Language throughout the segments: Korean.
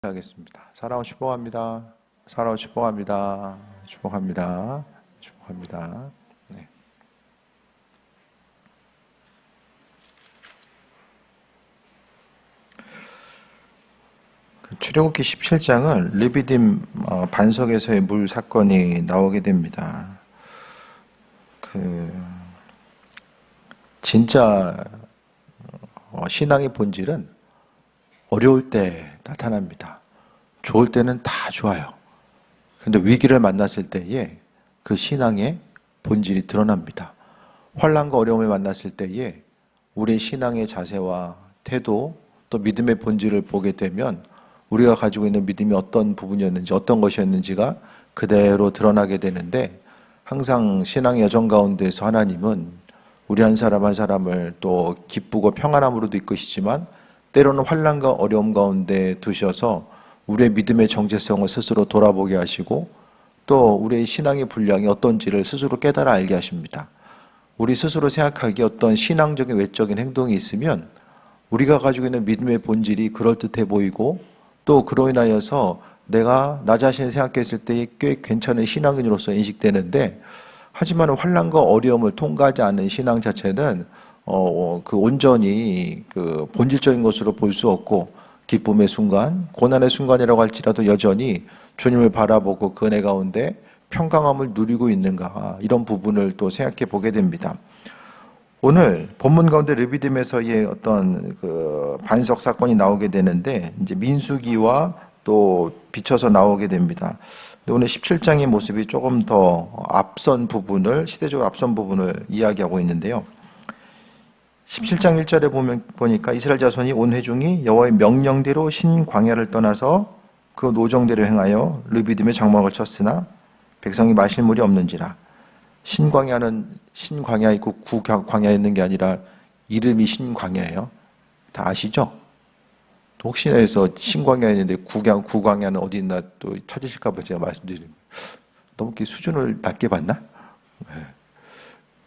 하겠습니다. 살아온 축복합니다. 살아온 축복합니다. 축복합니다. 축복합니다. 네. 출애굽기 17장은 르비딤 반석에서의 물 사건이 나오게 됩니다. 진짜 신앙의 본질은 어려울 때 나타납니다. 좋을 때는 다 좋아요. 그런데 위기를 만났을 때에 그 신앙의 본질이 드러납니다. 환난과 어려움을 만났을 때에 우리의 신앙의 자세와 태도, 또 믿음의 본질을 보게 되면 우리가 가지고 있는 믿음이 어떤 부분이었는지, 어떤 것이었는지가 그대로 드러나게 되는데, 항상 신앙의 여정 가운데서 하나님은 우리 한 사람 한 사람을 또 기쁘고 평안함으로도 이끄시지만 때로는 환난과 어려움 가운데 두셔서 우리의 믿음의 정체성을 스스로 돌아보게 하시고 또 우리의 신앙의 분량이 어떤지를 스스로 깨달아 알게 하십니다. 우리 스스로 생각하기에 어떤 신앙적인 외적인 행동이 있으면 우리가 가지고 있는 믿음의 본질이 그럴듯해 보이고 또 그로 인하여서 내가 나 자신을 생각했을 때 꽤 괜찮은 신앙인으로서 인식되는데, 하지만 환난과 어려움을 통과하지 않은 신앙 자체는 온전히 본질적인 것으로 볼 수 없고, 기쁨의 순간, 고난의 순간이라고 할지라도 여전히 주님을 바라보고 그 은혜 가운데 평강함을 누리고 있는가, 이런 부분을 또 생각해 보게 됩니다. 오늘 본문 가운데 르비딤에서의 어떤 반석 사건이 나오게 되는데, 이제 민수기와 또 비춰서 나오게 됩니다. 오늘 17장의 모습이 조금 더 앞선 부분을, 시대적으로 앞선 부분을 이야기하고 있는데요. 17장 1절에 보니까 이스라엘 자손이 온 회중이 여호와의 명령대로 신광야를 떠나서 그 노정대로 행하여 르비딤에 장막을 쳤으나 백성이 마실 물이 없는지라. 신광야는 신광야 있고 구광야 있는 게 아니라 이름이 신광야예요. 다 아시죠? 혹시나 해서 신광야 있는데 구광야는 어디 있나 또 찾으실까 봐 제가 말씀드립니다. 너무 이렇게 수준을 낮게 봤나?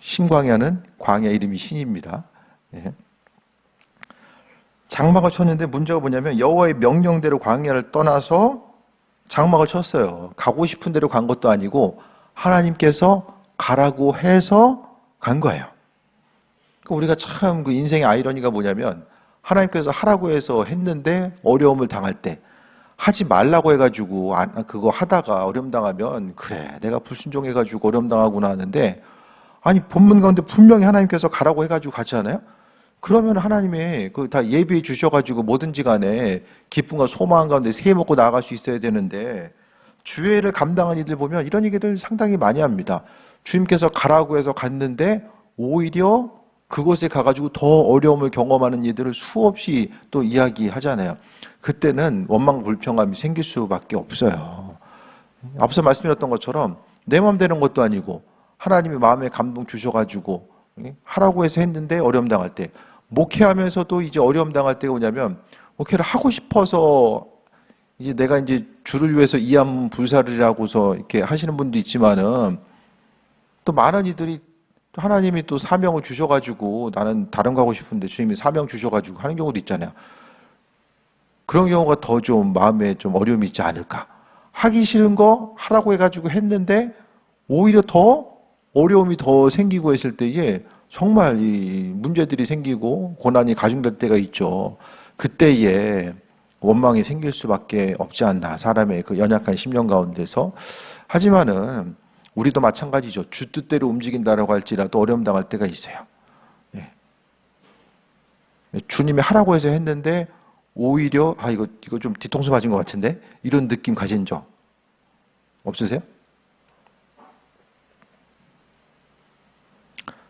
신광야는 광야 이름이 신입니다. 장막을 쳤는데 문제가 뭐냐면 여호와의 명령대로 광야를 떠나서 장막을 쳤어요. 가고 싶은 대로 간 것도 아니고 하나님께서 가라고 해서 간 거예요. 우리가 참 그 인생의 아이러니가 뭐냐면, 하나님께서 하라고 해서 했는데 어려움을 당할 때, 하지 말라고 해가지고 그거 하다가 어려움 당하면 그래 내가 불순종해가지고 어려움 당하구나 하는데, 아니 본문 가운데 분명히 하나님께서 가라고 해가지고 갔잖아요. 그러면 하나님의 다 예비해 주셔가지고 뭐든지 간에 기쁨과 소망 가운데 새 먹고 나아갈 수 있어야 되는데, 주회를 감당한 이들 보면 이런 얘기들 상당히 많이 합니다. 주님께서 가라고 해서 갔는데 오히려 그곳에 가가지고 더 어려움을 경험하는 이들을 수없이 또 이야기하잖아요. 그때는 원망 불평함이 생길 수밖에 없어요. 앞서 말씀드렸던 것처럼 내 마음 되는 것도 아니고 하나님이 마음에 감동 주셔가지고 하라고 해서 했는데 어려움 당할 때, 목회하면서도 이제 어려움 당할 때가 뭐냐면, 목회를 하고 싶어서 이제 내가 이제 주를 위해서 이암 불사르라고서 이렇게 하시는 분도 있지만은, 또 많은 이들이 하나님이 또 사명을 주셔가지고 나는 다른 거 하고 싶은데 주님이 사명 주셔가지고 하는 경우도 있잖아요. 그런 경우가 더 좀 마음에 좀 어려움이 있지 않을까. 하기 싫은 거 하라고 해가지고 했는데 오히려 더 어려움이 더 생기고 했을 때에 정말 이 문제들이 생기고 고난이 가중될 때가 있죠. 그때에 원망이 생길 수밖에 없지 않나, 사람의 그 연약한 심령 가운데서. 하지만은 우리도 마찬가지죠. 주 뜻대로 움직인다라고 할지라도 어려움 당할 때가 있어요. 주님이 하라고 해서 했는데 오히려 이거 좀 뒤통수 맞은 것 같은데, 이런 느낌 가진 적 없으세요?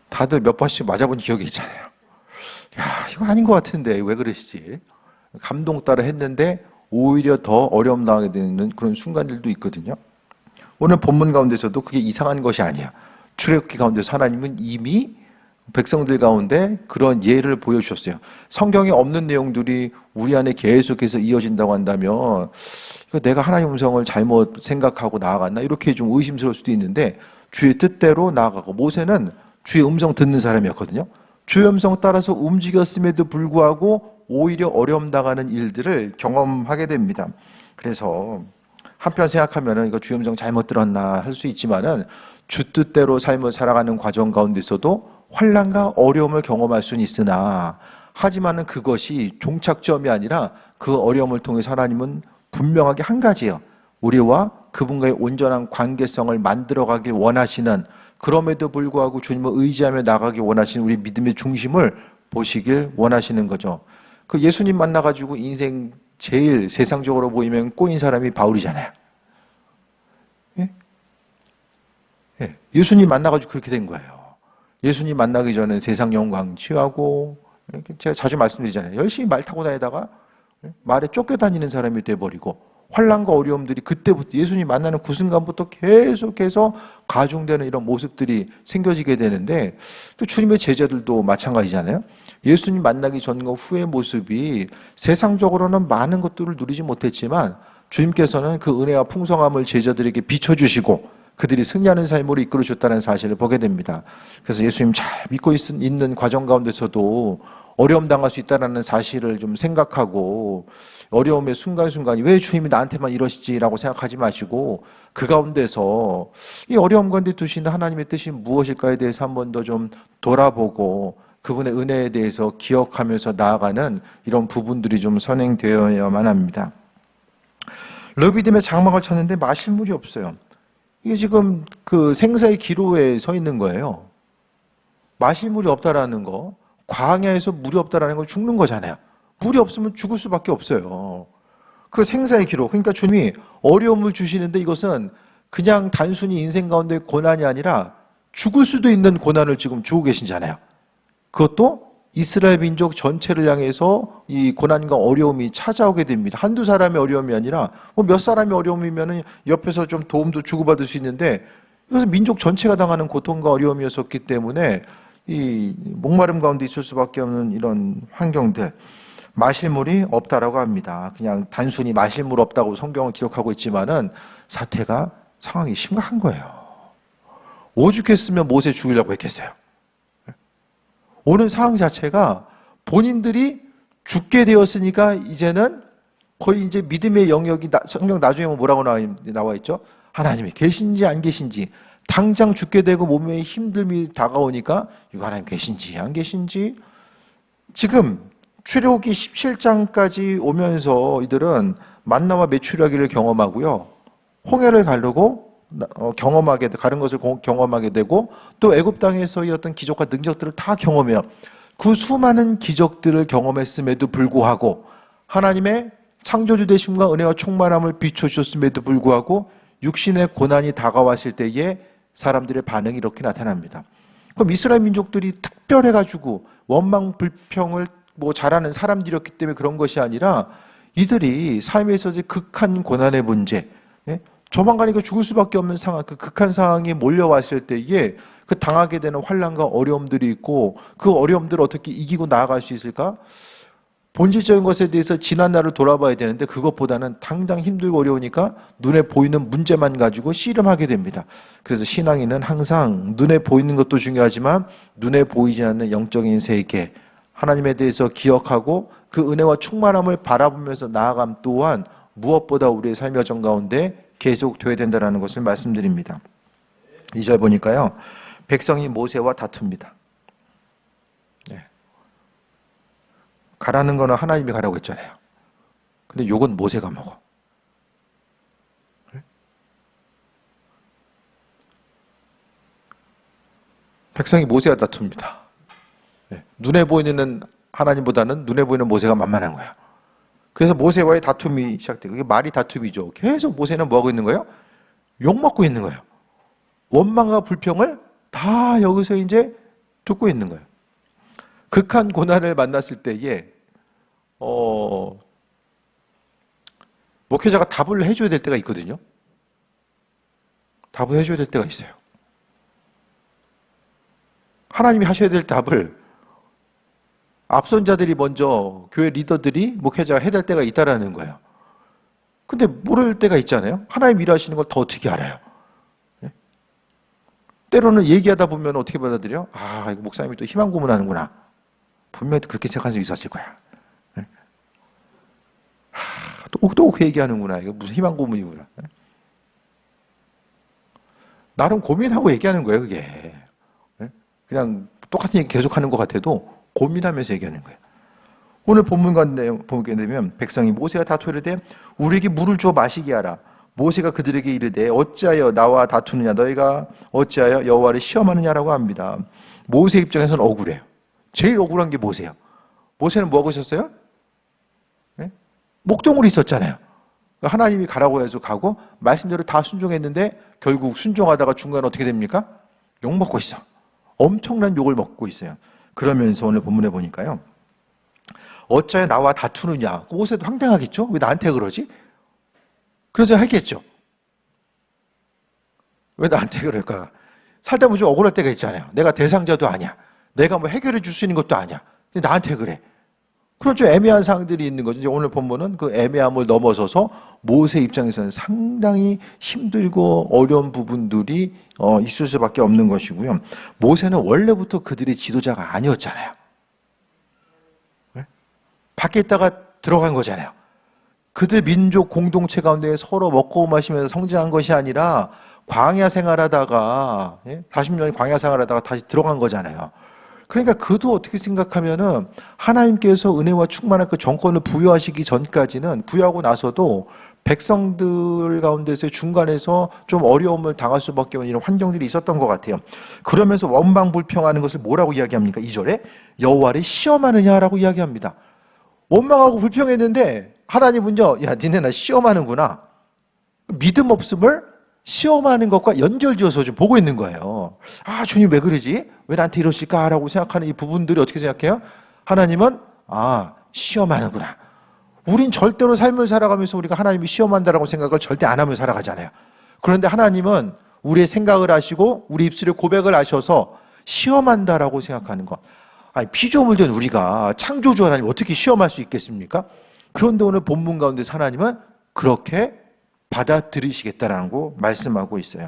다들 몇 번씩 맞아본 기억이 있잖아요. 야, 이거 아닌 것 같은데 왜 그러시지? 감동 따라 했는데 오히려 더 어려움 당하게 되는 그런 순간들도 있거든요. 오늘 본문 가운데서도 그게 이상한 것이 아니야. 출애굽기 가운데서 하나님은 이미 백성들 가운데 그런 예를 보여주셨어요. 성경에 없는 내용들이 우리 안에 계속해서 이어진다고 한다면, 이거 내가 하나님 음성을 잘못 생각하고 나아갔나, 이렇게 좀 의심스러울 수도 있는데, 주의 뜻대로 나아가고, 모세는 주의 음성 듣는 사람이었거든요. 주의 음성 따라서 움직였음에도 불구하고 오히려 어려움 당하는 일들을 경험하게 됩니다. 그래서 한편 생각하면은 이거 주임정 잘못 들었나 할 수 있지만은 주 뜻대로 삶을 살아가는 과정 가운데서도 환난과 어려움을 경험할 수는 있으나 하지만은 그것이 종착점이 아니라 그 어려움을 통해서 하나님은 분명하게 한 가지예요. 우리와 그분과의 온전한 관계성을 만들어가길 원하시는, 그럼에도 불구하고 주님을 의지하며 나가길 원하시는 우리 믿음의 중심을 보시길 원하시는 거죠. 그 예수님 만나가지고 인생 제일 세상적으로 보이면 꼬인 사람이 바울이잖아요. 예? 예. 예수님 만나가지고 그렇게 된 거예요. 예수님 만나기 전에 세상 영광 취하고, 이렇게 제가 자주 말씀드리잖아요. 열심히 말 타고 다니다가 말에 쫓겨다니는 사람이 돼버리고, 환난과 어려움들이 그때부터 예수님 만나는 그 순간부터 계속해서 가중되는 이런 모습들이 생겨지게 되는데, 또 주님의 제자들도 마찬가지잖아요. 예수님 만나기 전과 후의 모습이 세상적으로는 많은 것들을 누리지 못했지만 주님께서는 그 은혜와 풍성함을 제자들에게 비춰주시고 그들이 승리하는 삶으로 이끌어줬다는 사실을 보게 됩니다. 그래서 예수님 잘 믿고 있는 과정 가운데서도 어려움 당할 수 있다는 사실을 좀 생각하고, 어려움의 순간순간이 왜 주님이 나한테만 이러시지라고 생각하지 마시고 그 가운데서 이 어려움 가운데 두시는 하나님의 뜻이 무엇일까에 대해서 한 번 더 좀 돌아보고 그분의 은혜에 대해서 기억하면서 나아가는 이런 부분들이 좀 선행되어야만 합니다. 르비딤에 장막을 쳤는데 마실 물이 없어요. 이게 지금 그 생사의 기로에 서 있는 거예요. 마실 물이 없다라는 거, 광야에서 물이 없다라는 건 죽는 거잖아요. 물이 없으면 죽을 수밖에 없어요. 그 생사의 기로, 그러니까 주님이 어려움을 주시는데 이것은 그냥 단순히 인생 가운데 고난이 아니라 죽을 수도 있는 고난을 지금 주고 계신잖아요. 그것도 이스라엘 민족 전체를 향해서 이 고난과 어려움이 찾아오게 됩니다. 한두 사람의 어려움이 아니라 뭐 몇 사람의 어려움이면 옆에서 좀 도움도 주고받을 수 있는데, 이것은 민족 전체가 당하는 고통과 어려움이었기 때문에 이 목마름 가운데 있을 수밖에 없는 이런 환경들, 마실 물이 없다라고 합니다. 그냥 단순히 마실 물 없다고 성경을 기록하고 있지만은 사태가, 상황이 심각한 거예요. 오죽했으면 모세 죽이려고 했겠어요. 오는 상황 자체가 본인들이 죽게 되었으니까 이제는 거의 이제 믿음의 영역이, 성경 나중에 뭐라고 나와 있죠? 하나님이 계신지 안 계신지, 당장 죽게 되고 몸에 힘듦이 다가오니까 이거 하나님 계신지 안 계신지. 지금 출애굽기 17장까지 오면서 이들은 만나와 메추라기를 경험하고요, 홍해를 가르고 가는 것을 경험하게 되고, 또 애굽 땅에서의 어떤 기적과 능력들을 다 경험해요. 그 수많은 기적들을 경험했음에도 불구하고 하나님의 창조주 되심과 은혜와 충만함을 비춰주셨음에도 불구하고 육신의 고난이 다가왔을 때에 사람들의 반응이 이렇게 나타납니다. 그럼 이스라엘 민족들이 특별해가지고 원망 불평을 잘하는 사람들이었기 때문에 그런 것이 아니라, 이들이 삶에 있어서 극한 고난의 문제, 조만간 죽을 수밖에 없는 상황, 그 극한 상황이 몰려왔을 때에 그 당하게 되는 환난과 어려움들이 있고, 그 어려움들을 어떻게 이기고 나아갈 수 있을까? 본질적인 것에 대해서 지난 날을 돌아봐야 되는데 그것보다는 당장 힘들고 어려우니까 눈에 보이는 문제만 가지고 씨름하게 됩니다. 그래서 신앙인은 항상 눈에 보이는 것도 중요하지만 눈에 보이지 않는 영적인 세계, 하나님에 대해서 기억하고 그 은혜와 충만함을 바라보면서 나아감 또한 무엇보다 우리의 삶의 여정 가운데 계속되어야 된다는 것을 말씀드립니다. 2절 보니까요, 백성이 모세와 다툽니다. 가라는 거는 하나님이 가라고 했잖아요. 근데 욕은 모세가 먹어. 백성이 모세와 다툽니다. 눈에 보이는 하나님보다는 눈에 보이는 모세가 만만한 거야. 그래서 모세와의 다툼이 시작돼요. 그게 말이 다툼이죠. 계속 모세는 뭐하고 있는 거예요? 욕먹고 있는 거예요. 원망과 불평을 다 여기서 이제 듣고 있는 거예요. 극한 고난을 만났을 때에 목회자가 답을 해줘야 될 때가 있거든요. 답을 해줘야 될 때가 있어요. 하나님이 하셔야 될 답을 앞선 자들이 먼저, 교회 리더들이, 목회자가 해야 될 때가 있다라는 거예요. 근데 모를 때가 있잖아요. 하나님 일하시는 걸 더 어떻게 알아요? 때로는 얘기하다 보면 어떻게 받아들여? 아, 이거 목사님이 또 희망 고문하는구나. 분명히 그렇게 생각하는 사람이 있었을 거야. 또 그 얘기하는구나. 이거 무슨 희망 고문이구나. 나름 고민하고 얘기하는 거예요, 그게. 그냥 똑같은 얘기 계속하는 것 같아도 고민하면서 얘기하는 거예요. 오늘 본문 가운데 보게 되면 백성이 모세가 다투이르되 우리에게 물을 주어 마시게 하라. 모세가 그들에게 이르되 어찌하여 나와 다투느냐 너희가 어찌하여 여호와를 시험하느냐라고 합니다. 모세 입장에서는 억울해요. 제일 억울한 게 모세예요. 모세는 뭐 하고 있었어요? 네? 목동으로 있었잖아요. 하나님이 가라고 해서 가고 말씀대로 다 순종했는데 결국 순종하다가 중간에 어떻게 됩니까? 욕 먹고 있어. 엄청난 욕을 먹고 있어요. 그러면서 오늘 본문에 보니까요. 어찌하여 나와 다투느냐. 모세도 황당하겠죠? 왜 나한테 그러지? 그래서 하겠죠. 왜 나한테 그럴까? 살다 보면 좀 억울할 때가 있잖아요. 내가 대상자도 아니야. 내가 뭐 해결해 줄 수 있는 것도 아니야. 근데 나한테 그래. 그런 좀 애매한 상황들이 있는 거죠. 이제 오늘 본문은 그 애매함을 넘어서서 모세 입장에서는 상당히 힘들고 어려운 부분들이 있을 수밖에 없는 것이고요. 모세는 원래부터 그들의 지도자가 아니었잖아요. 밖에 있다가 들어간 거잖아요. 그들 민족 공동체 가운데 서로 먹고 마시면서 성장한 것이 아니라 광야 생활하다가 40년 광야 생활하다가 다시 들어간 거잖아요. 그러니까 그도 어떻게 생각하면은 하나님께서 은혜와 충만한 그 정권을 부여하시기 전까지는 부여하고 나서도 백성들 가운데서 중간에서 좀 어려움을 당할 수밖에 없는 이런 환경들이 있었던 것 같아요. 그러면서 원망불평하는 것을 뭐라고 이야기합니까? 2절에 여호와를 시험하느냐라고 이야기합니다. 원망하고 불평했는데 하나님은요, 야, 니네 나 시험하는구나. 믿음 없음을 시험하는 것과 연결지어서 좀 보고 있는 거예요. 아, 주님 왜 그러지? 왜 나한테 이러실까라고 생각하는 이 부분들이 어떻게 생각해요? 하나님은 시험하는구나. 우린 절대로 삶을 살아가면서 우리가 하나님이 시험한다라고 생각을 절대 안 하며 살아가잖아요. 그런데 하나님은 우리의 생각을 아시고 우리 입술의 고백을 아셔서 시험한다라고 생각하는 것. 아니, 피조물 된 우리가 창조주 하나님 어떻게 시험할 수 있겠습니까? 그런데 오늘 본문 가운데 하나님은 그렇게 받아들이시겠다라는 거 말씀하고 있어요.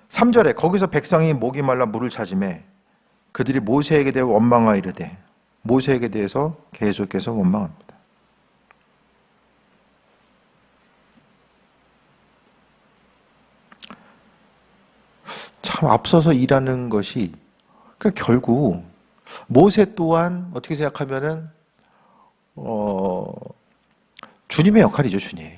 3절에 거기서 백성이 목이 말라 물을 찾으매 그들이 모세에게 대해 원망하이르되 모세에게 대해서 계속해서 원망합니다. 참 앞서서 일하는 것이 그러니까 결국 모세 또한 어떻게 생각하면은 주님의 역할이죠, 주님.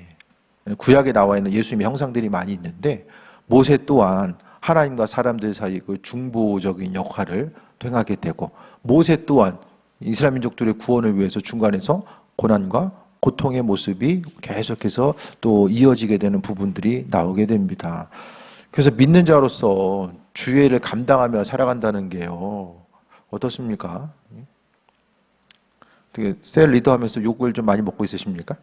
구약에 나와 있는 예수님의 형상들이 많이 있는데 모세 또한 하나님과 사람들 사이 그 중보적인 역할을 행하게 되고 모세 또한 이스라엘 민족들의 구원을 위해서 중간에서 고난과 고통의 모습이 계속해서 또 이어지게 되는 부분들이 나오게 됩니다. 그래서 믿는 자로서 주의를 감당하며 살아간다는 게요. 어떻습니까? 되게 셀 리더 하면서 욕을 좀 많이 먹고 있으십니까?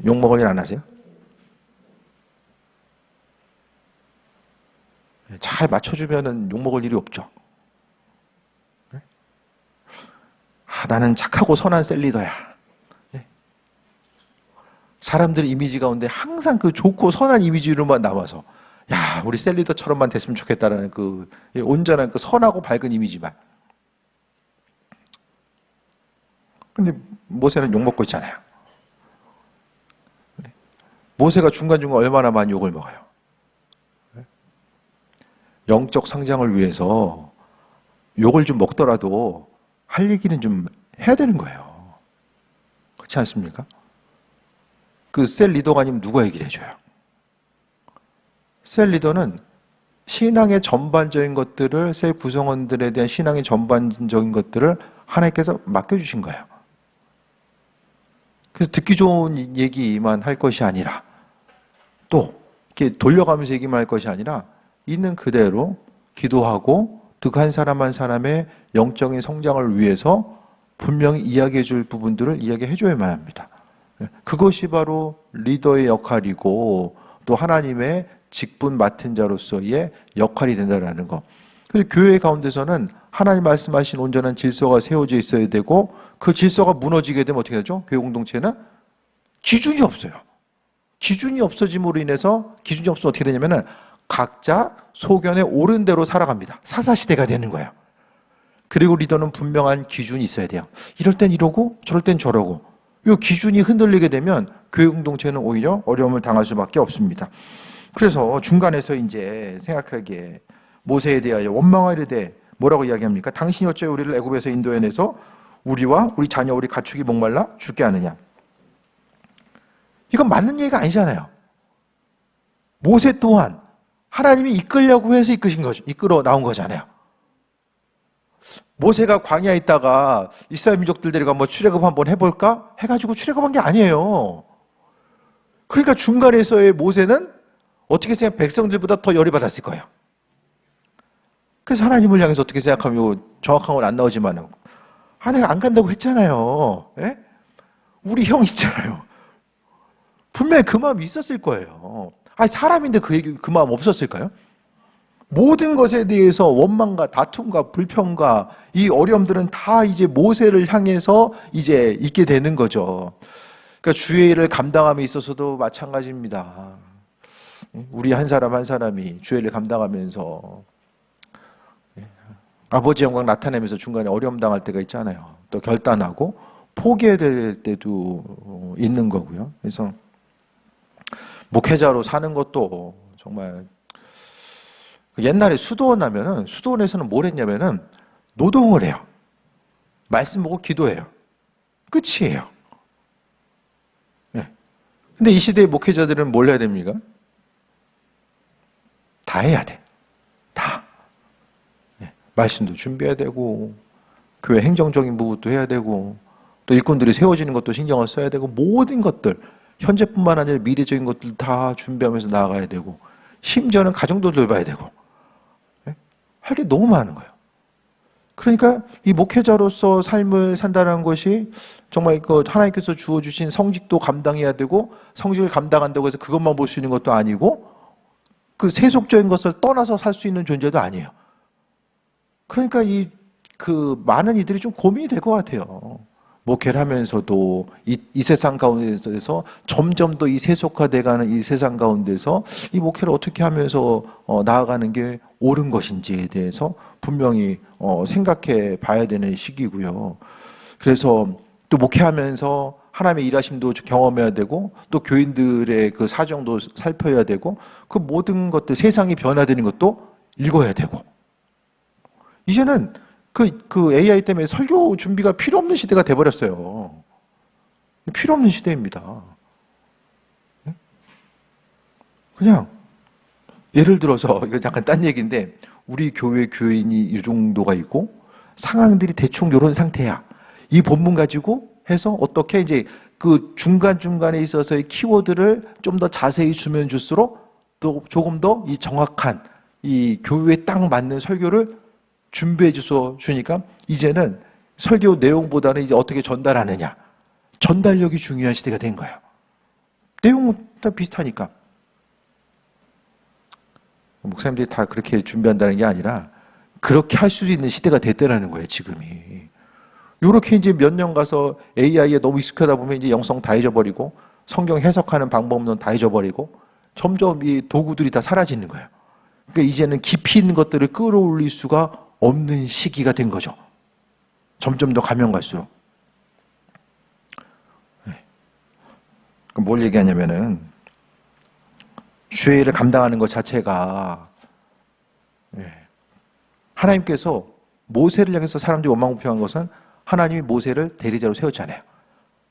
욕 먹을 일 안 하세요? 잘 맞춰주면은 욕 먹을 일이 없죠. 나는 착하고 선한 셀 리더야. 사람들 이미지 가운데 항상 그 좋고 선한 이미지로만 남아서 야, 우리 셀 리더처럼만 됐으면 좋겠다라는 그 온전한 그 선하고 밝은 이미지만. 근데 모세는 욕 먹고 있잖아요. 모세가 중간중간 얼마나 많이 욕을 먹어요. 영적 성장을 위해서 욕을 좀 먹더라도 할 얘기는 좀 해야 되는 거예요. 그렇지 않습니까? 그 셀 리더가 아니면 누가 얘기를 해줘요? 셀 리더는 신앙의 전반적인 것들을, 셀 구성원들에 대한 신앙의 전반적인 것들을 하나님께서 맡겨주신 거예요. 그래서 듣기 좋은 얘기만 할 것이 아니라 또 이렇게 돌려가면서 얘기만 할 것이 아니라 있는 그대로 기도하고 그 한 사람 한 사람의 영적인 성장을 위해서 분명히 이야기해 줄 부분들을 이야기해 줘야만 합니다. 그것이 바로 리더의 역할이고 또 하나님의 직분 맡은 자로서의 역할이 된다는 거. 그래서 교회 가운데서는 하나님 말씀하신 온전한 질서가 세워져 있어야 되고 그 질서가 무너지게 되면 어떻게 되죠? 교회 공동체는 기준이 없어요. 기준이 없어짐으로 인해서 기준이 없으면 어떻게 되냐면은 각자 소견에 옳은 대로 살아갑니다. 사사시대가 되는 거예요. 그리고 리더는 분명한 기준이 있어야 돼요. 이럴 땐 이러고 저럴 땐 저러고. 이 기준이 흔들리게 되면 교회 공동체는 오히려 어려움을 당할 수밖에 없습니다. 그래서 중간에서 이제 생각하기에 모세에 대하여 원망하리되 뭐라고 이야기합니까? 당신이 어째 우리를 애굽에서 인도해내서 우리와 우리 자녀 우리 가축이 목말라 죽게 하느냐. 이건 맞는 얘기가 아니잖아요. 모세 또한 하나님이 이끌려고 해서 이끌어 나온 거잖아요. 모세가 광야에 있다가 이스라엘 민족들 데리고 한번 출애굽 한번 해볼까? 해가지고 출애굽한 게 아니에요. 그러니까 중간에서의 모세는 어떻게 생각, 백성들보다 더 열이 받았을 거예요. 그래서 하나님을 향해서 어떻게 생각하면 정확한 건 안 나오지만, 내가 안 간다고 했잖아요. 예? 우리 형 있잖아요. 분명히 그 마음이 있었을 거예요. 사람인데 그 마음 없었을까요? 모든 것에 대해서 원망과 다툼과 불평과 이 어려움들은 다 이제 모세를 향해서 이제 있게 되는 거죠. 그러니까 주의 일을 감당함에 있어서도 마찬가지입니다. 우리 한 사람 한 사람이 주의 일을 감당하면서 아버지 영광 나타내면서 중간에 어려움 당할 때가 있잖아요. 또 결단하고 포기해야 될 때도 있는 거고요. 그래서 목회자로 사는 것도 정말 옛날에 수도원 하면은 수도원에서는 뭘 했냐면은 노동을 해요. 말씀 보고 기도해요. 끝이에요. 네. 근데 이 시대의 목회자들은 뭘 해야 됩니까? 다 해야 돼. 다. 네. 말씀도 준비해야 되고 교회 행정적인 부분도 해야 되고 또 일꾼들이 세워지는 것도 신경을 써야 되고 모든 것들 현재뿐만 아니라 미래적인 것들 다 준비하면서 나아가야 되고 심지어는 가정도 돌봐야 되고 할 게 너무 많은 거예요. 그러니까 이 목회자로서 삶을 산다는 것이 정말 하나님께서 주어주신 성직도 감당해야 되고 성직을 감당한다고 해서 그것만 볼 수 있는 것도 아니고 그 세속적인 것을 떠나서 살 수 있는 존재도 아니에요. 그러니까 많은 이들이 좀 고민이 될 것 같아요. 목회를 하면서도 이 세상 가운데서 점점 더 이 세속화돼가는 이 세상 가운데서 이 목회를 어떻게 하면서 나아가는 게 옳은 것인지에 대해서 분명히 생각해 봐야 되는 시기고요. 그래서 또 목회하면서 하나님의 일하심도 경험해야 되고 또 교인들의 그 사정도 살펴야 되고 그 모든 것들 세상이 변화되는 것도 읽어야 되고 이제는 그 AI 때문에 설교 준비가 필요 없는 시대가 돼버렸어요. 필요 없는 시대입니다. 그냥 예를 들어서 이거 약간 딴 얘기인데 우리 교회 교인이 이 정도가 있고 상황들이 대충 이런 상태야. 이 본문 가지고 해서 어떻게 이제 그 중간중간에 있어서의 키워드를 좀 더 자세히 주면 줄수록 또 조금 더 이 정확한 이 교회에 딱 맞는 설교를 준비해 주니까 이제는 설교 내용보다는 이제 어떻게 전달하느냐. 전달력이 중요한 시대가 된 거예요. 내용은 다 비슷하니까. 목사님들이 다 그렇게 준비한다는 게 아니라 그렇게 할 수 있는 시대가 됐다는 거예요, 지금이. 요렇게 이제 몇 년 가서 AI에 너무 익숙하다 보면 이제 영성 다 잊어버리고 성경 해석하는 방법론 다 잊어버리고 점점 이 도구들이 다 사라지는 거예요. 그러니까 이제는 깊이 있는 것들을 끌어올릴 수가 없는 시기가 된 거죠. 점점 더 가면 갈수록. 네. 그럼 뭘 얘기하냐면은 주의 일을 감당하는 것 자체가 하나님께서 모세를 향해서 사람들이 원망불평한 것은 하나님이 모세를 대리자로 세웠잖아요.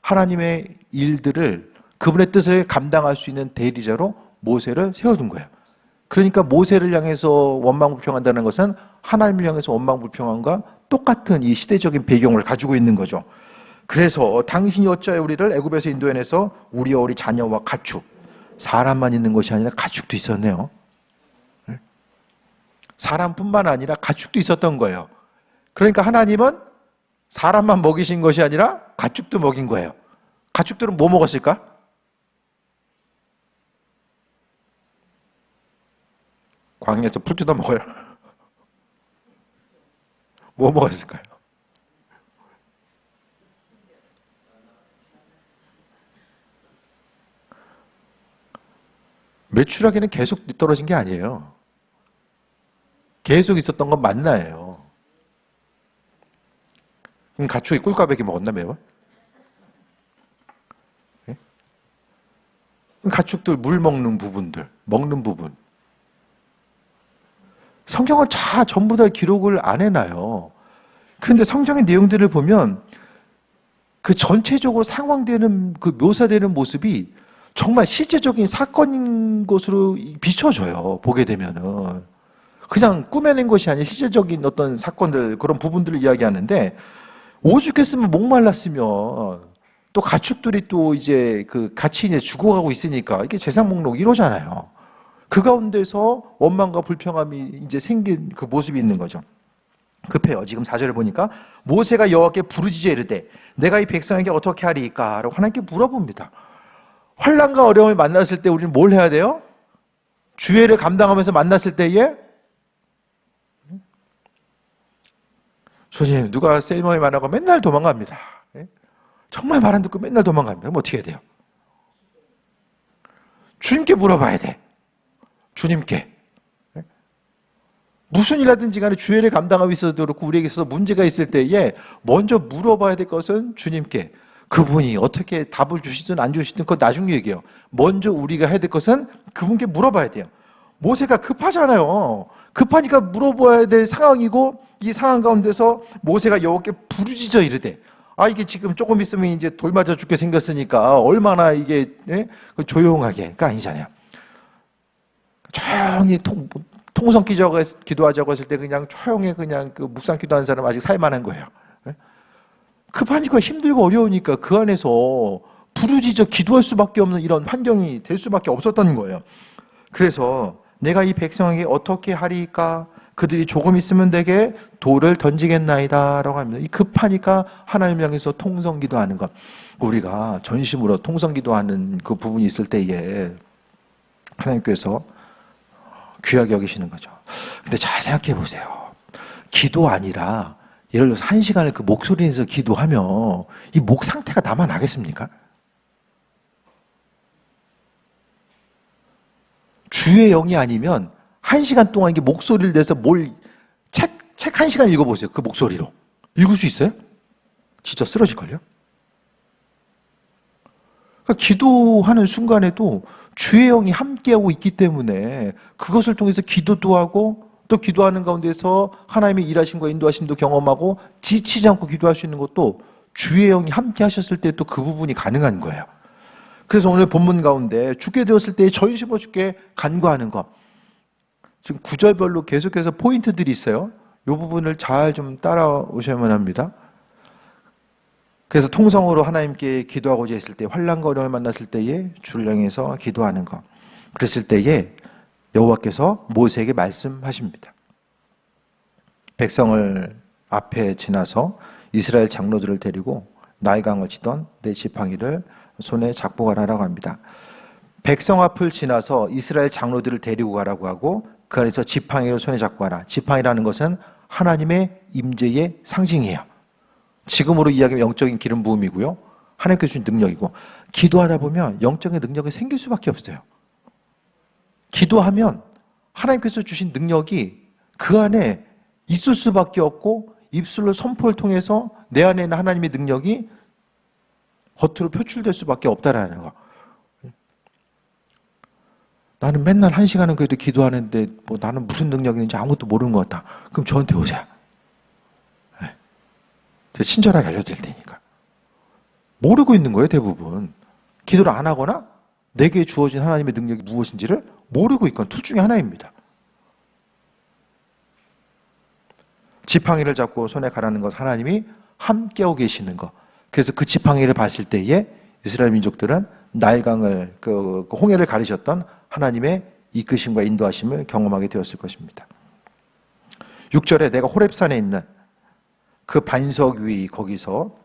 하나님의 일들을 그분의 뜻을 감당할 수 있는 대리자로 모세를 세워둔 거예요. 그러니까 모세를 향해서 원망불평한다는 것은 하나님을 향해서 원망불평함과 똑같은 이 시대적인 배경을 가지고 있는 거죠. 그래서 당신이 어찌하여 우리를 애굽에서 인도해내서 우리와 우리 자녀와 가축, 사람만 있는 것이 아니라 가축도 있었네요. 사람뿐만 아니라 가축도 있었던 거예요. 그러니까 하나님은 사람만 먹이신 것이 아니라 가축도 먹인 거예요. 가축들은 뭐 먹었을까? 광야에서 풀 뜯어 먹어요. 뭐 먹었을까요? 매출하기는 계속 떨어진 게 아니에요. 계속 있었던 건 만나예요. 그럼 가축이 꿀까베기 먹었나 매번? 예? 그럼 가축들 물 먹는 부분들, 먹는 부분. 성경은 다 전부 다 기록을 안 해놔요. 그런데 성경의 내용들을 보면 그 전체적으로 상황되는 그 묘사되는 모습이 정말 실제적인 사건인 것으로 비춰져요. 보게 되면은. 그냥 꾸며낸 것이 아니라 실제적인 어떤 사건들, 그런 부분들을 이야기하는데, 오죽했으면 목말랐으면 또 가축들이 또 이제 그 같이 이제 죽어가고 있으니까 이게 재산 목록 이러잖아요. 그 가운데서 원망과 불평함이 이제 생긴 그 모습이 있는 거죠. 급해요. 지금 4절을 보니까 모세가 여호와께 부르짖어 이르되 내가 이 백성에게 어떻게 하리이까? 라고 하나님께 물어봅니다. 환난과 어려움을 만났을 때 우리는 뭘 해야 돼요? 주애를 감당하면서 만났을 때에 주님, 누가 셀머에 만나고 맨날 도망갑니다. 정말 말 안 듣고 맨날 도망갑니다. 그럼 어떻게 해야 돼요? 주님께 물어봐야 돼. 주님께. 무슨 일 하든지 간에 주애를 감당하고 있어도 그렇고 우리에게 있어서 문제가 있을 때에 먼저 물어봐야 될 것은 주님께. 그분이 어떻게 답을 주시든 안 주시든 그건 나중 얘기예요. 먼저 우리가 해야 될 것은 그분께 물어봐야 돼요. 모세가 급하잖아요. 급하니까 물어봐야 될 상황이고 이 상황 가운데서 모세가 여호와께 부르짖어 이르되 이게 지금 조금 있으면 이제 돌 맞아 죽게 생겼으니까 얼마나 이게 조용하게가 아니잖아요. 조용히 통성 기도하자고 했을 때 그냥 조용히 그냥 그 묵상 기도하는 사람 아직 살만한 거예요. 급하니까 힘들고 어려우니까 그 안에서 부르짖어 기도할 수밖에 없는 이런 환경이 될 수밖에 없었던 거예요. 그래서 내가 이 백성에게 어떻게 하리까? 그들이 조금 있으면 내게 돌을 던지겠나이다 라고 합니다. 이 급하니까 하나님을 향해서 통성 기도하는 것. 우리가 전심으로 통성 기도하는 그 부분이 있을 때에 하나님께서 귀하게 여기시는 거죠. 근데 잘 생각해 보세요. 기도 아니라 예를 들어서 1시간을 그 목소리에서 기도하면 이 목 상태가 남아나겠습니까? 주의 영이 아니면 1시간 동안 이게 목소리를 내서 책 1시간 읽어보세요. 그 목소리로. 읽을 수 있어요? 진짜 쓰러질걸요? 그러니까 기도하는 순간에도 주의 영이 함께하고 있기 때문에 그것을 통해서 기도도 하고 또 기도하는 가운데서 하나님의 일하심과 인도하심도 경험하고 지치지 않고 기도할 수 있는 것도 주의 영이 함께 하셨을 때 또 그 부분이 가능한 거예요. 그래서 오늘 본문 가운데 죽게 되었을 때 전심으로 주께 간구하는 것. 지금 구절별로 계속해서 포인트들이 있어요. 이 부분을 잘 좀 따라오셔야만 합니다. 그래서 통성으로 하나님께 기도하고자 했을 때 환난과 어려움을 만났을 때에 주를 향해서 기도하는 것. 그랬을 때에 여호와께서 모세에게 말씀하십니다. 백성을 앞에 지나서 이스라엘 장로들을 데리고 나일강을 치던 내 지팡이를 손에 잡고 가라라고 합니다. 백성 앞을 지나서 이스라엘 장로들을 데리고 가라고 하고 그 안에서 지팡이를 손에 잡고 가라. 지팡이라는 것은 하나님의 임재의 상징이에요. 지금으로 이야기하면 영적인 기름 부음이고요. 하나님께서 주신 능력이고 기도하다 보면 영적인 능력이 생길 수밖에 없어요. 기도하면 하나님께서 주신 능력이 그 안에 있을 수밖에 없고 입술로 선포를 통해서 내 안에 있는 하나님의 능력이 겉으로 표출될 수밖에 없다라는 거. 나는 맨날 1시간은 그래도 기도하는데 뭐 나는 무슨 능력이 있는지 아무것도 모르는 것 같다. 그럼 저한테 오세요. 네. 제가 친절하게 알려드릴 테니까. 모르고 있는 거예요, 대부분. 기도를 안 하거나 내게 주어진 하나님의 능력이 무엇인지를 모르고 있건 둘 중에 하나입니다. 지팡이를 잡고 손에 가라는 것, 하나님이 함께하고 계시는 것. 그래서 그 지팡이를 봤을 때에 이스라엘 민족들은 나일강을 그 홍해를 가르셨던 하나님의 이끄심과 인도하심을 경험하게 되었을 것입니다. 6절에 내가 호렙산에 있는 그 반석 위 거기서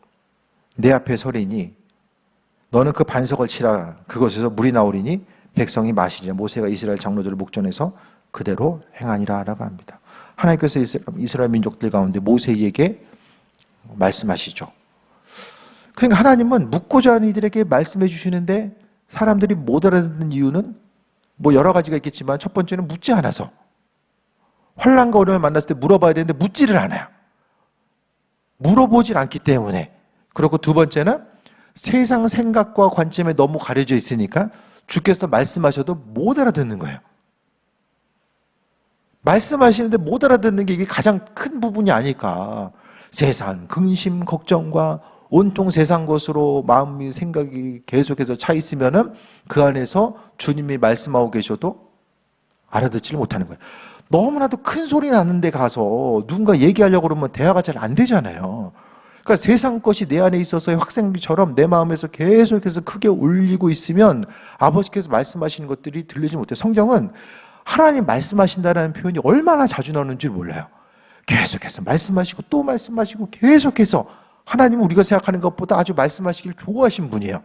내 앞에 서리니 너는 그 반석을 치라. 그것에서 물이 나오리니 백성이 마시리라. 모세가 이스라엘 장로들을 목전에서 그대로 행하니라 라고 합니다. 하나님께서 이스라엘 민족들 가운데 모세에게 말씀하시죠. 그러니까 하나님은 묻고자 하는 이들에게 말씀해 주시는데 사람들이 못 알아듣는 이유는 뭐 여러 가지가 있겠지만 첫 번째는 묻지 않아서. 환난과 어려움을 만났을 때 물어봐야 되는데 묻지를 않아요. 물어보질 않기 때문에. 그리고 두 번째는 세상 생각과 관점에 너무 가려져 있으니까 주께서 말씀하셔도 못 알아듣는 거예요. 말씀하시는데 못 알아듣는 게 이게 가장 큰 부분이 아닐까. 세상 근심 걱정과 온통 세상 것으로 마음이 생각이 계속해서 차 있으면은 그 안에서 주님이 말씀하고 계셔도 알아듣지를 못하는 거예요. 너무나도 큰 소리 나는데 가서 누군가 얘기하려고 그러면 대화가 잘 안 되잖아요. 그러니까 세상 것이 내 안에 있어서 확생비처럼 내 마음에서 계속해서 크게 울리고 있으면 아버지께서 말씀하시는 것들이 들리지 못해요. 성경은 하나님 말씀하신다는 표현이 얼마나 자주 나오는지 몰라요. 계속해서 말씀하시고 또 말씀하시고 계속해서 하나님은 우리가 생각하는 것보다 아주 말씀하시길 좋아하신 분이에요.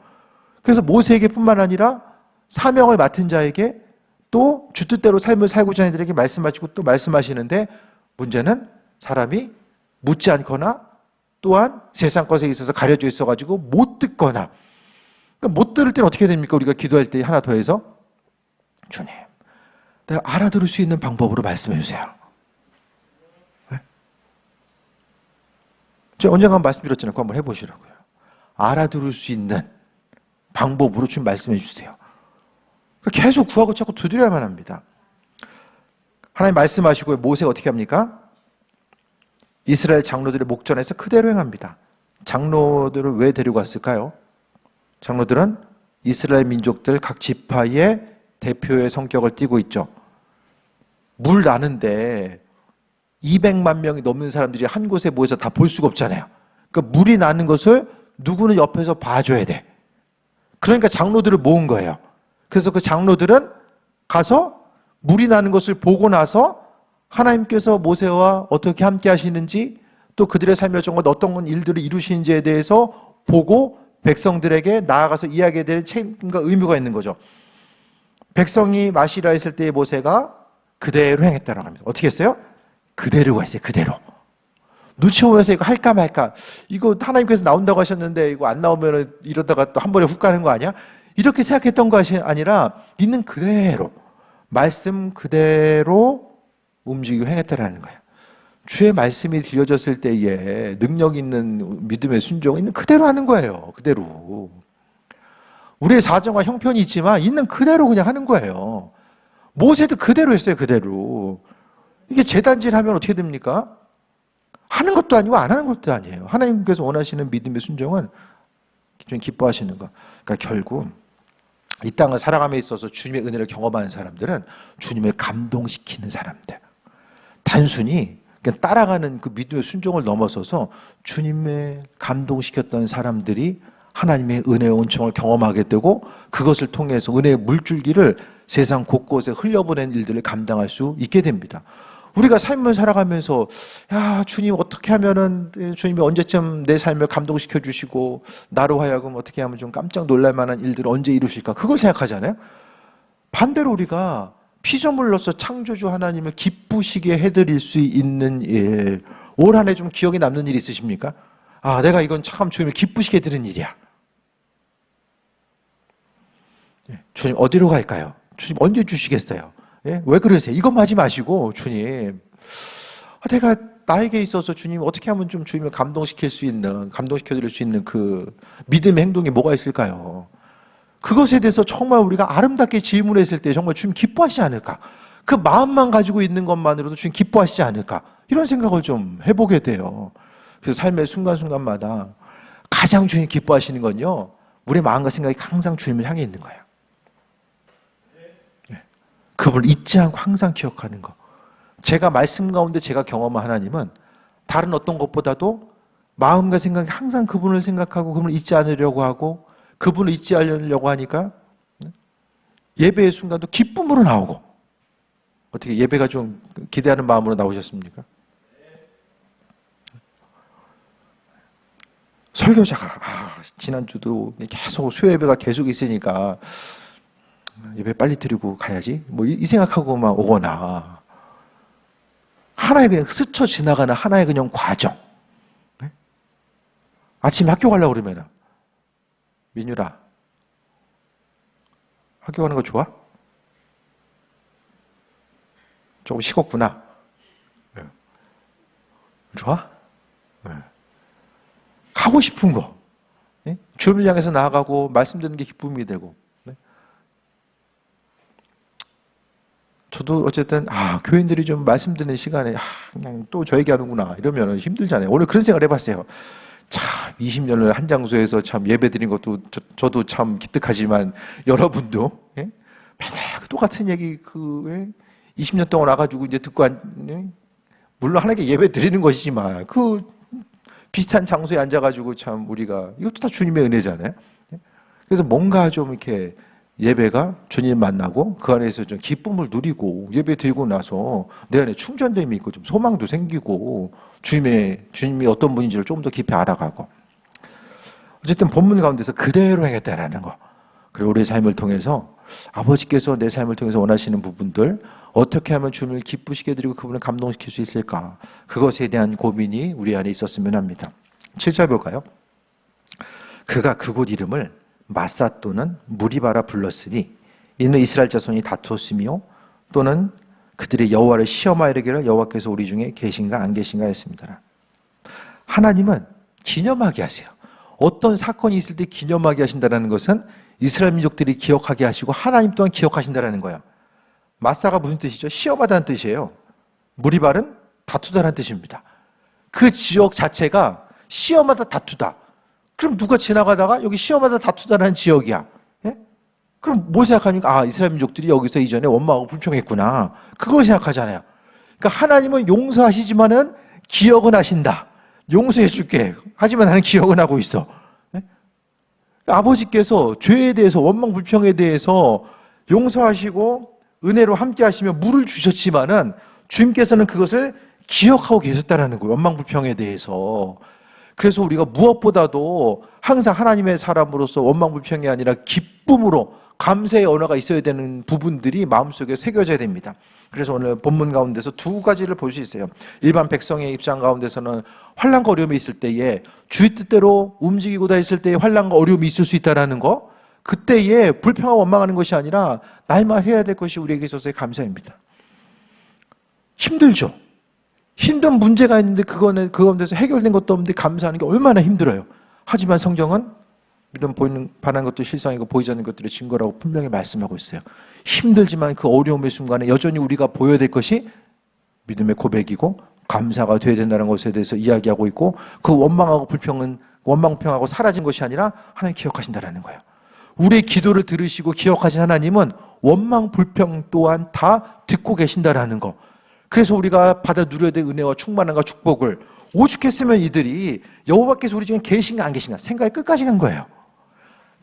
그래서 모세에게 뿐만 아니라 사명을 맡은 자에게 또 주 뜻대로 삶을 살고자 하는 이들에게 말씀하시고 또 말씀하시는데 문제는 사람이 묻지 않거나 또한 세상 것에 있어서 가려져 있어가지고 못 듣거나 그러니까 못 들을 때는 어떻게 됩니까? 우리가 기도할 때 하나 더해서 주님 내가 알아들을 수 있는 방법으로 말씀해 주세요. 네? 제가 언젠가 말씀드렸잖아요. 그거 한번 해보시라고요. 알아들을 수 있는 방법으로 주님 말씀해 주세요. 계속 구하고 찾고 두드려야만 합니다. 하나님 말씀하시고 모세가 어떻게 합니까? 이스라엘 장로들의 목전에서 그대로 행합니다. 장로들을 왜 데리고 왔을까요? 장로들은 이스라엘 민족들 각 지파의 대표의 성격을 띠고 있죠. 물 나는데 200만 명이 넘는 사람들이 한 곳에 모여서 다 볼 수가 없잖아요. 그러니까 물이 나는 것을 누구는 옆에서 봐줘야 돼. 그러니까 장로들을 모은 거예요. 그래서 그 장로들은 가서 물이 나는 것을 보고 나서 하나님께서 모세와 어떻게 함께 하시는지 또 그들의 삶의 정말 어떤 일들을 이루시는지에 대해서 보고 백성들에게 나아가서 이야기해야 될 책임과 의무가 있는 거죠. 백성이 마시라 했을 때 모세가 그대로 행했다고 합니다. 어떻게 했어요? 그대로 했어요. 그대로. 눈치 보면서 이거 할까 말까. 이거 하나님께서 나온다고 하셨는데 이거 안 나오면 이러다가 또 한 번에 훅 가는 거 아니야? 이렇게 생각했던 것이 아니라 있는 그대로 말씀 그대로 움직이고 행했다라는 거예요. 주의 말씀이 들려졌을 때에 능력 있는 믿음의 순종은 있는 그대로 하는 거예요. 그대로. 우리의 사정과 형편이 있지만 있는 그대로 그냥 하는 거예요. 모세도 그대로 했어요. 그대로. 이게 재단질하면 어떻게 됩니까? 하는 것도 아니고 안 하는 것도 아니에요. 하나님께서 원하시는 믿음의 순종은 좀 기뻐하시는 거. 그러니까 결국 이 땅을 살아감에 있어서 주님의 은혜를 경험하는 사람들은 주님을 감동시키는 사람들. 단순히 그냥 따라가는 그 믿음의 순종을 넘어서서 주님의 감동시켰던 사람들이 하나님의 은혜와 은총을 경험하게 되고 그것을 통해서 은혜의 물줄기를 세상 곳곳에 흘려보낸 일들을 감당할 수 있게 됩니다. 우리가 삶을 살아가면서 야 주님 어떻게 하면은 주님이 언제쯤 내 삶을 감동시켜 주시고 나로 하여금 어떻게 하면 좀 깜짝 놀랄 만한 일들을 언제 이루실까 그걸 생각하잖아요. 반대로 우리가 피조물로서 창조주 하나님을 기쁘시게 해드릴 수 있는 일, 올 한 해 좀 기억에 남는 일 있으십니까? 아 내가 이건 참 주님을 기쁘시게 해드린 일이야. 주님 어디로 갈까요? 주님 언제 주시겠어요? 예? 왜 그러세요? 이것만 하지 마시고 주님 내가 나에게 있어서 주님 어떻게 하면 좀 주님을 감동시킬 수 있는 감동시켜드릴 수 있는 그 믿음의 행동이 뭐가 있을까요? 그것에 대해서 정말 우리가 아름답게 질문했을 때 정말 주님 기뻐하시지 않을까? 그 마음만 가지고 있는 것만으로도 주님 기뻐하시지 않을까? 이런 생각을 좀 해보게 돼요. 그래서 삶의 순간순간마다 가장 주님 기뻐하시는 건요 우리의 마음과 생각이 항상 주님을 향해 있는 거예요. 그분을 잊지 않고 항상 기억하는 것. 제가 말씀 가운데 제가 경험한 하나님은 다른 어떤 것보다도 마음과 생각이 항상 그분을 생각하고 그분을 잊지 않으려고 하고 그분을 잊지 않으려고 하니까 예배의 순간도 기쁨으로 나오고 어떻게 예배가 좀 기대하는 마음으로 나오셨습니까? 설교자가 지난주도 계속 수요 예배가 계속 있으니까 예배 빨리 드리고 가야지 뭐 이 생각하고만 오거나 하나의 그냥 스쳐 지나가는 하나의 그냥 과정. 네? 아침에 학교 가려고 그러면 민유라 학교 가는 거 좋아? 조금 식었구나. 네. 좋아? 네. 하고 싶은 거, 예? 주님을 향해서 나아가고 말씀 듣는 게 기쁨이 되고. 네? 저도 어쨌든 교인들이 좀 말씀 듣는 시간에 그냥 또 저 얘기하는구나 이러면 힘들잖아요. 오늘 그런 생각을 해봤어요. 참 20년을 한 장소에서 참 예배 드린 것도 저도 참 기특하지만 여러분도 예? 맨날 똑같은 얘기 20년 동안 와가지고 이제 듣고 물론 하나님께 예배 드리는 것이지만 비슷한 장소에 앉아가지고 참 우리가 이것도 다 주님의 은혜잖아요. 그래서 뭔가 좀 이렇게 예배가 주님 만나고 그 안에서 좀 기쁨을 누리고 예배 드리고 나서 내 안에 충전됨이 있고 좀 소망도 생기고 주님이 어떤 분인지를 좀 더 깊이 알아가고 어쨌든 본문 가운데서 그대로 행했다라는 거. 그리고 우리의 삶을 통해서 아버지께서 내 삶을 통해서 원하시는 부분들 어떻게 하면 주님을 기쁘시게 드리고 그분을 감동시킬 수 있을까? 그것에 대한 고민이 우리 안에 있었으면 합니다. 7절 볼까요? 그가 그곳 이름을 마사 또는 무리바라 불렀으니 이는 이스라엘 자손이 다투었으며 또는 그들의 여호와를 시험하이르기를 여호와께서 우리 중에 계신가 안 계신가 했습니다. 하나님은 기념하게 하세요. 어떤 사건이 있을 때 기념하게 하신다는 것은 이스라엘 민족들이 기억하게 하시고 하나님 또한 기억하신다는 거예요. 마사가 무슨 뜻이죠? 시험하다는 뜻이에요. 무리발은 다투다라는 뜻입니다. 그 지역 자체가 시험하다 다투다. 그럼 누가 지나가다가 여기 시험하다 다투다라는 지역이야. 예? 그럼 뭐 생각하니까 이스라엘 민족들이 여기서 이전에 원망하고 불평했구나. 그걸 생각하잖아요. 그러니까 하나님은 용서하시지만은 기억은 하신다. 용서해 줄게. 하지만 나는 기억은 하고 있어. 예? 아버지께서 죄에 대해서 원망 불평에 대해서 용서하시고 은혜로 함께 하시며 물을 주셨지만은 주님께서는 그것을 기억하고 계셨다는 거예요. 원망 불평에 대해서. 그래서 우리가 무엇보다도 항상 하나님의 사람으로서 원망 불평이 아니라 기쁨으로 감사의 언어가 있어야 되는 부분들이 마음속에 새겨져야 됩니다. 그래서 오늘 본문 가운데서 두 가지를 볼 수 있어요. 일반 백성의 입장 가운데서는 환난과 어려움이 있을 때에 주의 뜻대로 움직이고자 했을 때에 환난과 어려움이 있을 수 있다는 거, 그때에 불평하고 원망하는 것이 아니라 날마다 해야 될 것이 우리에게 있어서의 감사입니다. 힘들죠. 힘든 문제가 있는데 그 가운데서 해결된 것도 없는데 감사하는 게 얼마나 힘들어요. 하지만 성경은 믿음 보이는 바라는 것도 실상이고 보이지 않는 것들의 증거라고 분명히 말씀하고 있어요. 힘들지만 그 어려움의 순간에 여전히 우리가 보여야 될 것이 믿음의 고백이고 감사가 되어야 된다는 것에 대해서 이야기하고 있고, 그 원망하고 원망평하고 사라진 것이 아니라 하나님 기억하신다는 거예요. 우리의 기도를 들으시고 기억하신 하나님은 원망 불평 또한 다 듣고 계신다라는 거. 그래서 우리가 받아 누려야 될 은혜와 충만함과 축복을 오죽했으면 이들이 여호와께서 우리 중에 계신가 안 계신가 생각에 끝까지 간 거예요.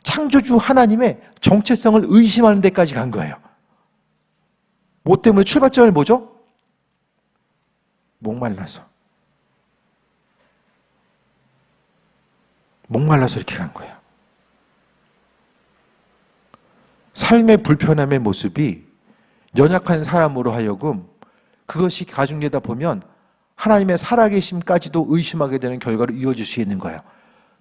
창조주 하나님의 정체성을 의심하는 데까지 간 거예요. 뭐 때문에? 출발점이 뭐죠? 목말라서 이렇게 간 거예요. 삶의 불편함의 모습이 연약한 사람으로 하여금 그것이 가중되다 보면 하나님의 살아계심까지도 의심하게 되는 결과로 이어질 수 있는 거예요.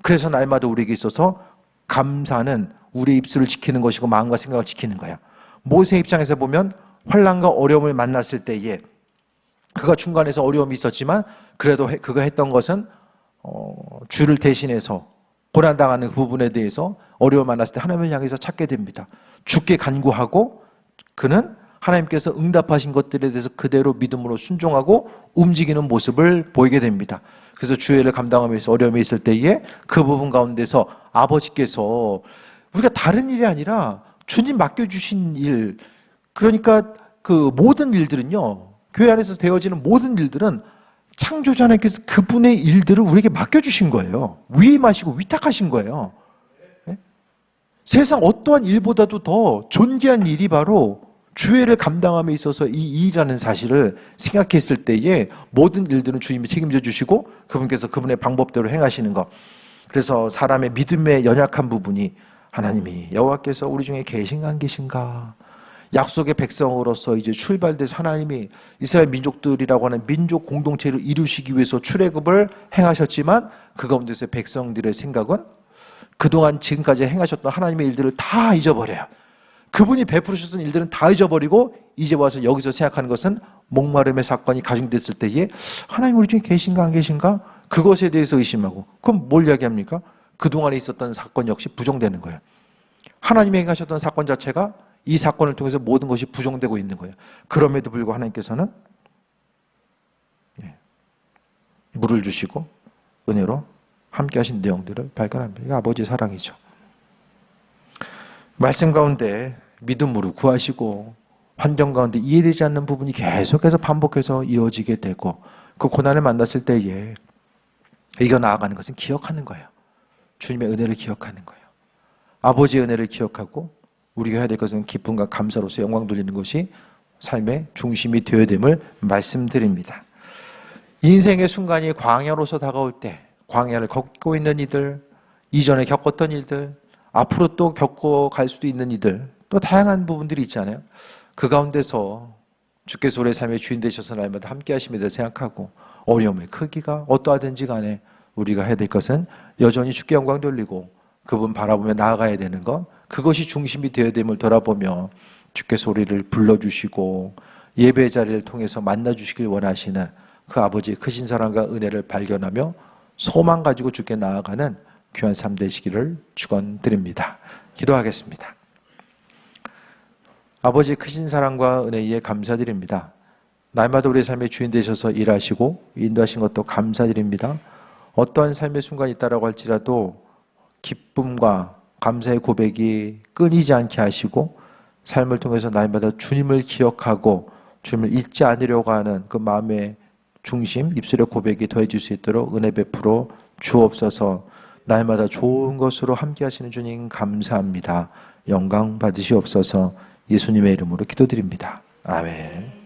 그래서 날마다 우리에게 있어서 감사는 우리의 입술을 지키는 것이고 마음과 생각을 지키는 거예요. 모세의 입장에서 보면 환난과 어려움을 만났을 때에 그가 중간에서 어려움이 있었지만 그래도 그가 했던 것은 주를 대신해서 고난당하는 그 부분에 대해서 어려움을 만났을 때 하나님을 향해서 찾게 됩니다. 주께 간구하고 그는 하나님께서 응답하신 것들에 대해서 그대로 믿음으로 순종하고 움직이는 모습을 보이게 됩니다. 그래서 주의를 감당하면서 어려움이 있을 때에 그 부분 가운데서 아버지께서 우리가 다른 일이 아니라 주님 맡겨주신 일, 그러니까 그 모든 일들은요, 교회 안에서 되어지는 모든 일들은 창조주 하나님께서 그분의 일들을 우리에게 맡겨주신 거예요. 위임하시고 위탁하신 거예요. 네? 세상 어떠한 일보다도 더 존귀한 일이 바로 주애를 감당함에 있어서 이 일이라는 사실을 생각했을 때에 모든 일들은 주님이 책임져 주시고 그분께서 그분의 방법대로 행하시는 것. 그래서 사람의 믿음의 연약한 부분이 하나님이 여호와께서 우리 중에 계신가 안 계신가, 약속의 백성으로서 이제 출발돼서 하나님이 이스라엘 민족들이라고 하는 민족 공동체를 이루시기 위해서 출애굽을 행하셨지만 그 가운데서 백성들의 생각은 그동안 지금까지 행하셨던 하나님의 일들을 다 잊어버려요. 그분이 베푸셨던 일들은 다 잊어버리고 이제 와서 여기서 생각하는 것은 목마름의 사건이 가중됐을 때에 하나님 우리 중에 계신가 안 계신가? 그것에 대해서 의심하고, 그럼 뭘 이야기합니까? 그동안에 있었던 사건 역시 부정되는 거예요. 하나님이 행하셨던 사건 자체가 이 사건을 통해서 모든 것이 부정되고 있는 거예요. 그럼에도 불구하고 하나님께서는 물을 주시고 은혜로 함께 하신 내용들을 발견합니다. 이게 아버지의 사랑이죠. 말씀 가운데 믿음으로 구하시고 환경 가운데 이해되지 않는 부분이 계속해서 반복해서 이어지게 되고 그 고난을 만났을 때에 이겨나가는 것은 기억하는 거예요. 주님의 은혜를 기억하는 거예요. 아버지의 은혜를 기억하고 우리가 해야 될 것은 기쁨과 감사로서 영광 돌리는 것이 삶의 중심이 되어야 됨을 말씀드립니다. 인생의 순간이 광야로서 다가올 때 광야를 걷고 있는 이들, 이전에 겪었던 일들, 앞으로 또 겪어갈 수도 있는 이들, 또 다양한 부분들이 있잖아요. 그 가운데서 주께서 우리의 삶의 주인 되셔서 날마다 함께 하심에 대해 생각하고 어려움의 크기가 어떠하든지 간에 우리가 해야 될 것은 여전히 주께 영광 돌리고 그분 바라보며 나아가야 되는 것, 그것이 중심이 되어야 됨을 돌아보며 주께서 우리를 불러주시고 예배 자리를 통해서 만나주시길 원하시는 그 아버지의 크신 사랑과 은혜를 발견하며 소망 가지고 주께 나아가는 귀한 삶 되시기를 축원드립니다. 기도하겠습니다. 아버지의 크신 사랑과 은혜에 감사드립니다. 날마다 우리의 삶의 주인 되셔서 일하시고 인도하신 것도 감사드립니다. 어떠한 삶의 순간이 있다라고 할지라도 기쁨과 감사의 고백이 끊이지 않게 하시고 삶을 통해서 날마다 주님을 기억하고 주님을 잊지 않으려고 하는 그 마음의 중심, 입술의 고백이 더해질 수 있도록 은혜 베풀어 주옵소서. 날마다 좋은 것으로 함께 하시는 주님 감사합니다. 영광 받으시옵소서. 예수님의 이름으로 기도드립니다. 아멘.